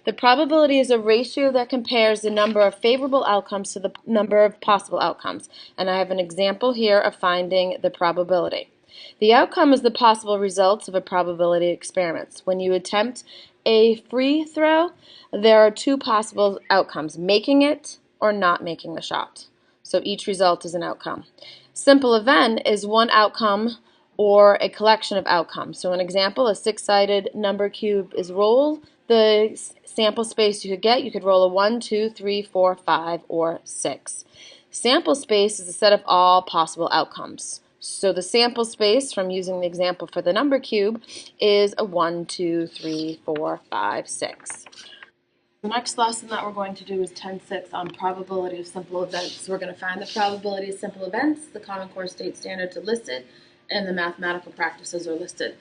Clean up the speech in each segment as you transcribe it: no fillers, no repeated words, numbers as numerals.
The probability is a ratio that compares the number of favorable outcomes to the number of possible outcomes. And I have an example here of finding the probability. The outcome is the possible results of a probability experiment. When you attempt a free throw, there are two possible outcomes, making it or not making the shot. So each result is an outcome. Simple event is one outcome or a collection of outcomes. So an example, a six-sided number cube is rolled. The sample space you could roll a 1, 2, 3, 4, 5, or 6. Sample space is a set of all possible outcomes. So the sample space, from using the example for the number cube, is a 1, 2, 3, 4, 5, 6. The next lesson that we're going to do is 10.6 on probability of simple events. So we're going to find the probability of simple events, the Common Core state standards are listed, and the mathematical practices are listed.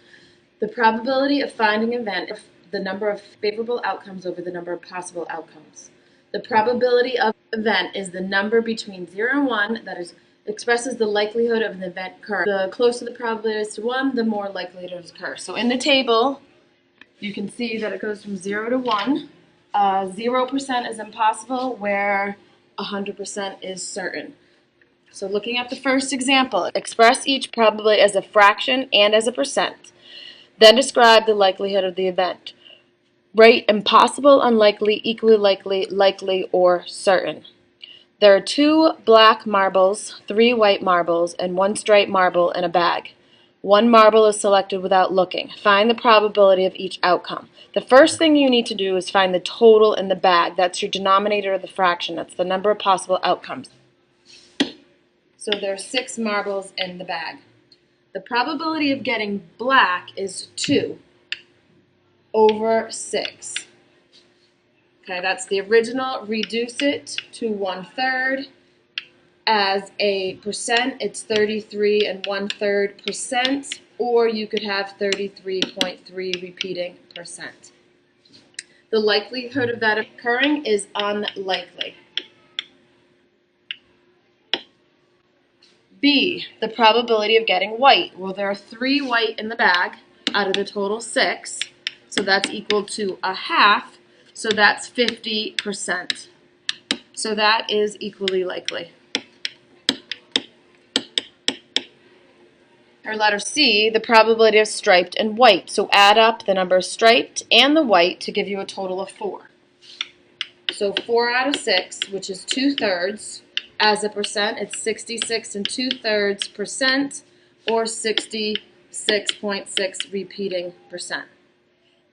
The probability of finding an event is the number of favorable outcomes over the number of possible outcomes. The probability of event is the number between 0 and 1 that expresses the likelihood of an event occurring. The closer the probability is to 1, the more likely it is to occur. So in the table, you can see that it goes from 0 to 1. 0% is impossible, where 100% is certain. So looking at the first example, express each probability as a fraction and as a percent. Then describe the likelihood of the event. Rate impossible, unlikely, equally likely, likely, or certain. There are 2 black marbles, 3 white marbles, and 1 striped marble in a bag. 1 marble is selected without looking. Find the probability of each outcome. The first thing you need to do is find the total in the bag. That's your denominator of the fraction. That's the number of possible outcomes. So there are 6 marbles in the bag. The probability of getting black is 2 over 6. Okay, that's the original. Reduce it to 1/3. As a percent, it's 33 1/3%, or you could have 33.3 repeating percent. The likelihood of that occurring is unlikely. B, the probability of getting white. Well, there are 3 white in the bag out of the total 6, so that's equal to a half, so that's 50%. So that is equally likely. Or letter C, the probability of striped and white. So add up the number striped and the white to give you a total of 4. So 4 out of 6, which is 2/3. As a percent, it's 66 2/3%, or 66.6 repeating percent.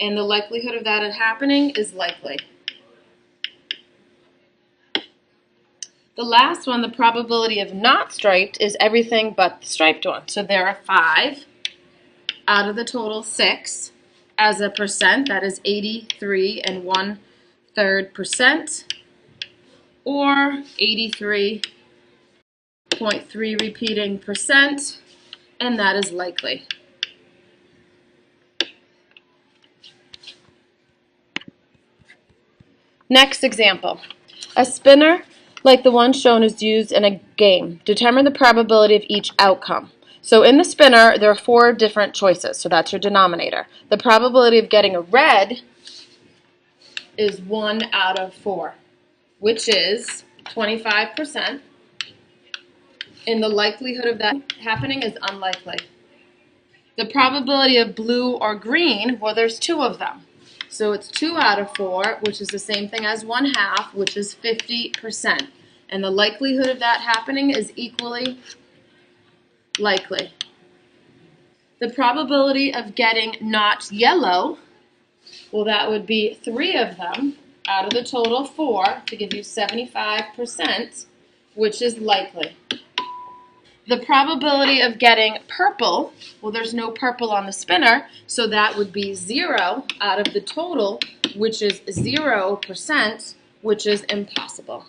And the likelihood of that happening is likely. The last one, the probability of not striped, is everything but the striped one. So there are 5 out of the total 6. As a percent, that is 83 1/3%, or 83.3 repeating percent, and that is likely. Next example. A spinner like the one shown is used in a game. Determine the probability of each outcome. So in the spinner, there are 4 different choices, so that's your denominator. The probability of getting a red is 1 out of 4, which is 25%, and the likelihood of that happening is unlikely. The probability of blue or green, well, there's 2 of them. So it's 2 out of 4, which is the same thing as 1/2, which is 50%. And the likelihood of that happening is equally likely. The probability of getting not yellow, well, that would be 3 of them out of the total 4 to give you 75%, which is likely. The probability of getting purple, well, there's no purple on the spinner, so that would be 0 out of the total, which is 0%, which is impossible.